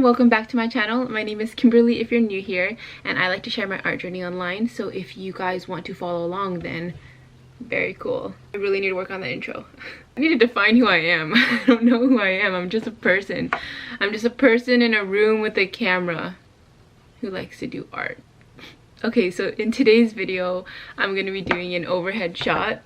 welcome back to my channel. My name is Kimberly if you're new here, and I like to share my art journey online, so if you guys want to follow along, then very cool. I really need to work on the intro. I need to define who I am. I don't know who I am. I'm just a person. I'm just a person in a room with a camera who likes to do art. Okay, so in today's video, I'm going to be doing an overhead shot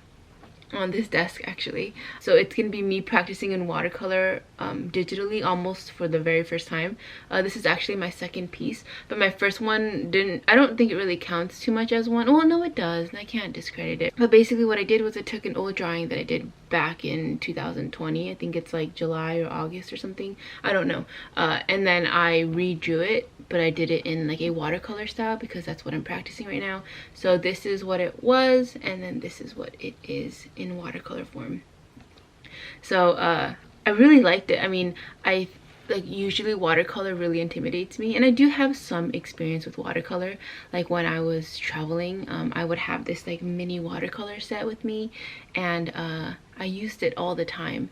on this desk actually. So it's gonna be me practicing in watercolor digitally almost for the very first time. This is actually my second piece, but my first one I don't think it really counts too much as one. Well, no, it does, and I can't discredit it. But basically what I did was I took an old drawing that I did back in 2020. I think it's like July or August or something, I don't know, and then I redrew it, but I did it in like a watercolor style because that's what I'm practicing right now. So this is what it was, and then this is what it is in watercolor form. So I really liked it. I mean, usually watercolor really intimidates me, and I do have some experience with watercolor. Like when I was traveling, I would have this like mini watercolor set with me, and I used it all the time.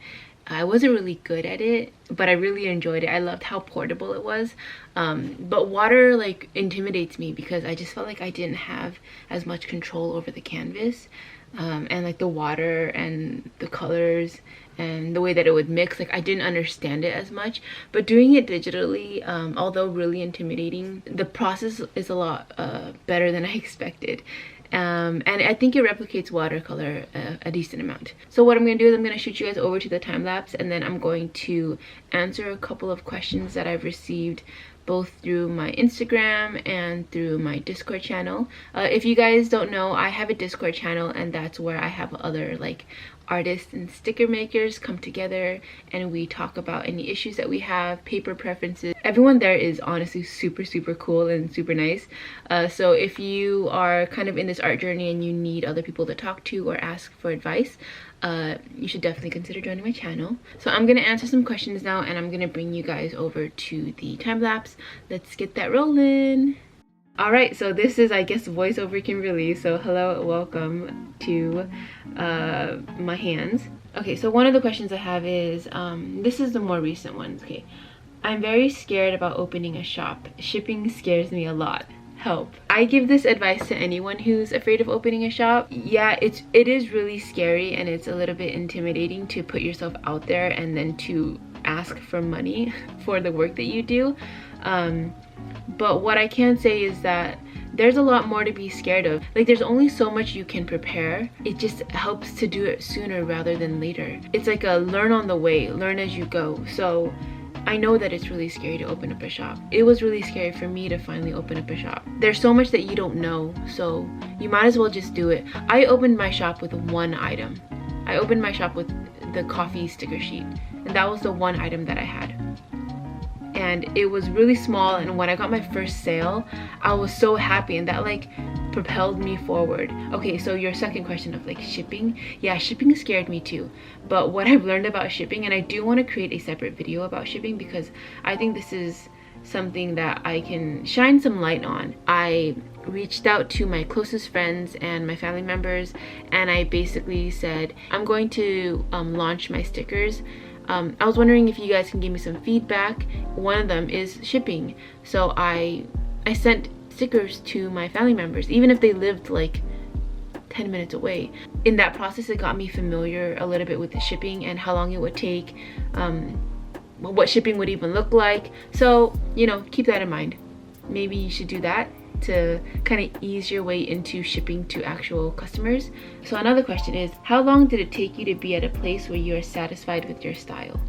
I wasn't really good at it, but I really enjoyed it. I loved how portable it was. But water like intimidates me because I just felt like I didn't have as much control over the canvas, and like the water and the colors and the way that it would mix. Like I didn't understand it as much. But doing it digitally, although really intimidating, the process is a lot better than I expected. And I think it replicates watercolor a decent amount. So what I'm going to do is I'm going to shoot you guys over to the time lapse, and then I'm going to answer a couple of questions that I've received both through my Instagram and through my Discord channel. If you guys don't know, I have a Discord channel, and that's where I have other like artists and sticker makers come together, and we talk about any issues that we have, paper preferences. Everyone there is honestly super cool and super nice. So if you are kind of in this art journey and you need other people to talk to or ask for advice, you should definitely consider joining my channel. So I'm gonna answer some questions now, and I'm gonna bring you guys over to the time lapse. Let's get that rolling. All right, so this is, I guess, voiceover Kimberly. So hello, welcome to my hands. Okay, so one of the questions I have is, this is the more recent one. Okay, I'm very scared about opening a shop. Shipping scares me a lot. Help. I give this advice to anyone who's afraid of opening a shop. Yeah, it is really scary, and it's a little bit intimidating to put yourself out there and then to ask for money for the work that you do. But what I can say is that there's a lot more to be scared of. Like, there's only so much you can prepare. It just helps to do it sooner rather than later. It's like a learn on the way, learn as you go. So I know that it's really scary to open up a shop. It was really scary for me to finally open up a shop. There's so much that you don't know, so you might as well just do it. I opened my shop with one item. I opened my shop with the coffee sticker sheet, and that was the one item that I had. And it was really small, and when I got my first sale, I was so happy, and that like propelled me forward. Okay, so your second question of like shipping, yeah, shipping scared me too. But what I've learned about shipping, and I do want to create a separate video about shipping because I think this is something that I can shine some light on. I reached out to my closest friends and my family members, and I basically said, I'm going to launch my stickers. I was wondering if you guys can give me some feedback. One of them is shipping. So I sent stickers to my family members, even if they lived like 10 minutes away. In that process, it got me familiar a little bit with the shipping and how long it would take, what shipping would even look like. So, you know, keep that in mind. Maybe you should do that to kind of ease your way into shipping to actual customers. So another question is, how long did it take you to be at a place where you are satisfied with your style?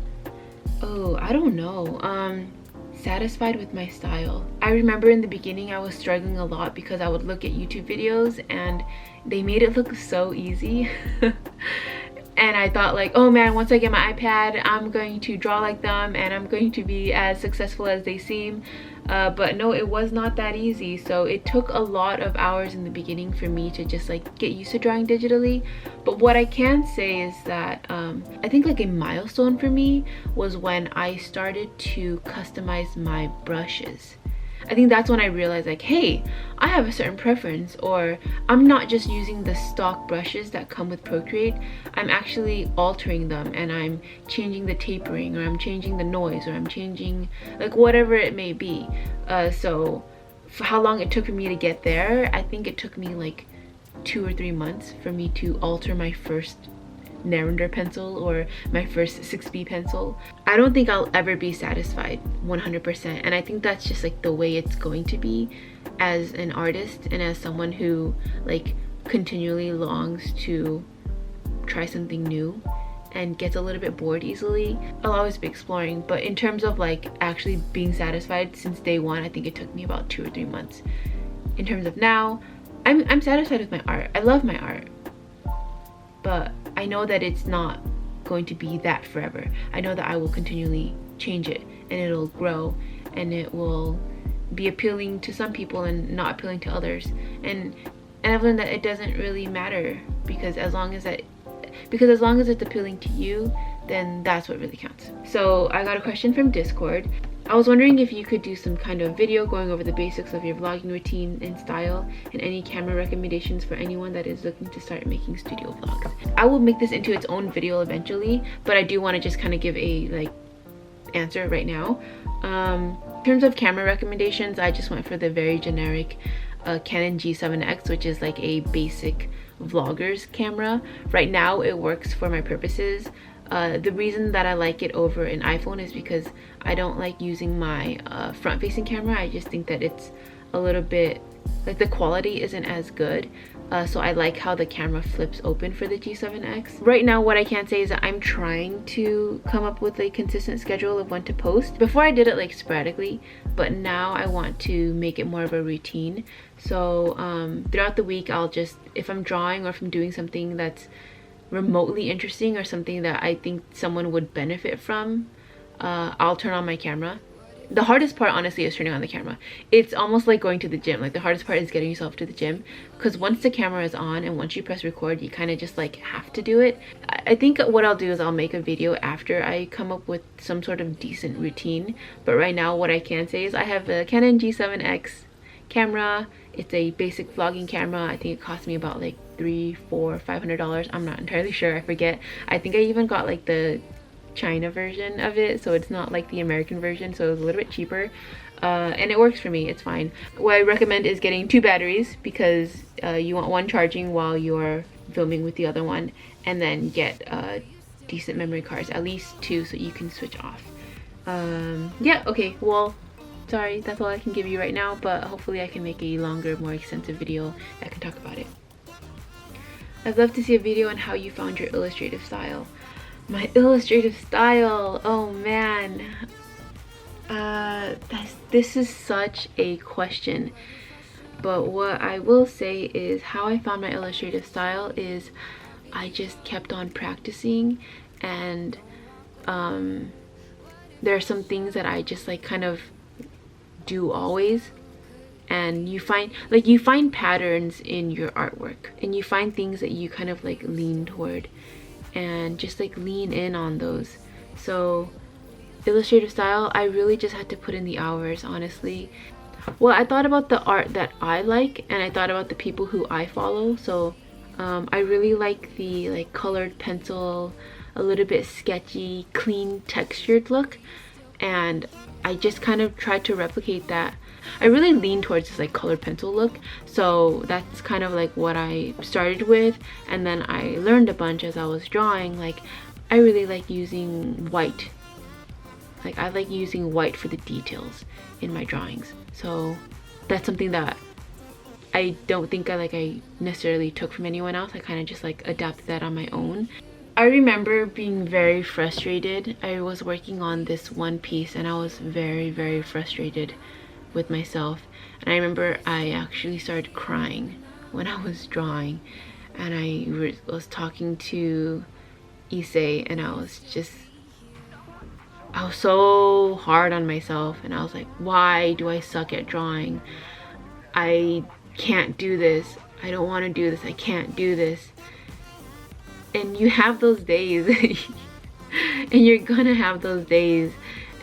Oh, I don't know. Satisfied with my style. I remember in the beginning I was struggling a lot because I would look at YouTube videos and they made it look so easy. And I thought like, oh man, once I get my iPad, I'm going to draw like them and I'm going to be as successful as they seem. But no, it was not that easy. So it took a lot of hours in the beginning for me to just like get used to drawing digitally. But what I can say is that I think like a milestone for me was when I started to customize my brushes. I think that's when I realized like, hey, I have a certain preference, or I'm not just using the stock brushes that come with Procreate. I'm actually altering them, and I'm changing the tapering, or I'm changing the noise, or I'm changing like whatever it may be. So for how long it took for me to get there, I think it took me like 2 or 3 months for me to alter my first Narrander pencil or my first 6B pencil. I don't think I'll ever be satisfied 100%, and I think that's just like the way it's going to be as an artist and as someone who like continually longs to try something new and gets a little bit bored easily. I'll always be exploring, but in terms of like actually being satisfied since day one, I think it took me about 2 or 3 months. In terms of now, I'm satisfied with my art. I love my art, but I know that it's not going to be that forever. I know that I will continually change it, and it'll grow, and it will be appealing to some people and not appealing to others. And I've learned that it doesn't really matter, because as long as it's appealing to you, then that's what really counts. So I got a question from Discord. I was wondering if you could do some kind of video going over the basics of your vlogging routine and style, and any camera recommendations for anyone that is looking to start making studio vlogs. I will make this into its own video eventually, but I do want to just kind of give a like answer right now. In terms of camera recommendations, I just went for the very generic Canon G7X, which is like a basic vlogger's camera. Right now it works for my purposes. The reason that I like it over an iPhone is because I don't like using my front-facing camera. I just think that it's a little bit like the quality isn't as good. So I like how the camera flips open for the G7X. Right now, what I can say is that I'm trying to come up with a consistent schedule of when to post. Before I did it like sporadically, but now I want to make it more of a routine. So throughout the week, I'll just, if I'm drawing or if I'm doing something that's remotely interesting or something that I think someone would benefit from, I'll turn on my camera. The hardest part honestly is turning on the camera. It's almost like going to the gym. Like the hardest part is getting yourself to the gym, because once the camera is on and once you press record, you kind of just like have to do it. I think what I'll do is I'll make a video after I come up with some sort of decent routine. But right now what I can say is I have a Canon G7X camera. It's a basic vlogging camera. I think it cost me about like $300, $400, $500. I'm not entirely sure, I forget. I think I even got like the China version of it, so it's not like the American version, so it was a little bit cheaper, and it works for me. It's fine. What I recommend is getting 2 batteries, because you want one charging while you're filming with the other one, and then get decent memory cards, at least 2, so you can switch off. Yeah, okay, well, sorry, that's all I can give you right now, but hopefully I can make a longer, more extensive video that can talk about it. I'd love to see a video on how you found your illustrative style. My illustrative style, oh man. This is such a question. But what I will say is how I found my illustrative style is I just kept on practicing, and there are some things that I just like kind of do always, and you find patterns in your artwork, and you find things that you kind of like lean toward and just like lean in on those. So illustrative style, I really just had to put in the hours, honestly. Well, I thought about the art that I like, and I thought about the people who I follow. So I really like the like colored pencil, a little bit sketchy, clean textured look, and I just kind of tried to replicate that. I really lean towards this like colored pencil look, so that's kind of like what I started with, and then I learned a bunch as I was drawing. Like I really like using white. Like I like using white for the details in my drawings. So that's something that I don't think I necessarily took from anyone else. I kind of just like adapted that on my own. I remember being very frustrated. I was working on this one piece and I was very, very frustrated with myself, and I remember I actually started crying when I was drawing, and I was talking to Issei, and I was so hard on myself, and I was like, why do I suck at drawing? I can't do this. I don't want to do this. I can't do this. And you have those days and you're gonna have those days,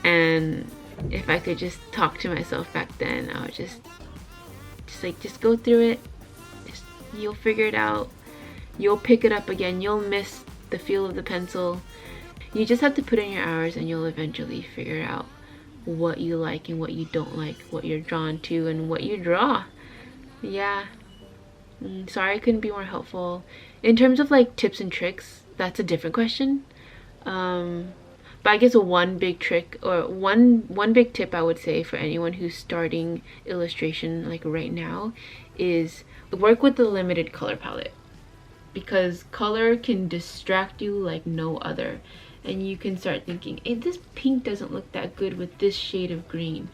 and if I could just talk to myself back then, I would just go through it. You'll figure it out. You'll pick it up again. You'll miss the feel of the pencil. You just have to put in your hours and you'll eventually figure out what you like and what you don't like, what you're drawn to and what you draw. Yeah. Sorry I couldn't be more helpful. In terms of like tips and tricks, that's a different question. But I guess one big trick or one big tip I would say for anyone who's starting illustration like right now is work with the limited color palette, because color can distract you like no other, and you can start thinking, hey, this pink doesn't look that good with this shade of green.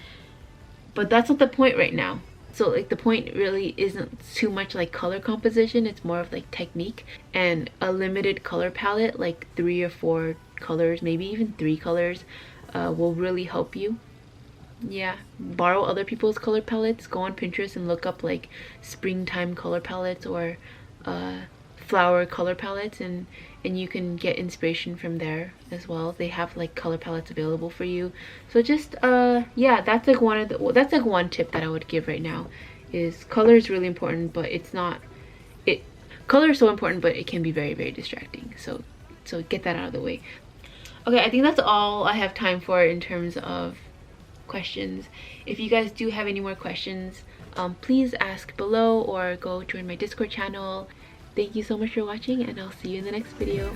But that's not the point right now. So like the point really isn't too much like color composition, it's more of like technique, and a limited color palette, like 3 or 4 colors, maybe even 3 colors, will really help you. Yeah, borrow other people's color palettes. Go on Pinterest and look up like springtime color palettes or flower color palettes, and you can get inspiration from there as well. They have like color palettes available for you. So just yeah, that's like one tip that I would give right now, is color is really important, but it's not color is so important, but it can be very, very distracting. So get that out of the way. Okay, I think that's all I have time for in terms of questions. If you guys do have any more questions, please ask below or go join my Discord channel. Thank you so much for watching, and I'll see you in the next video.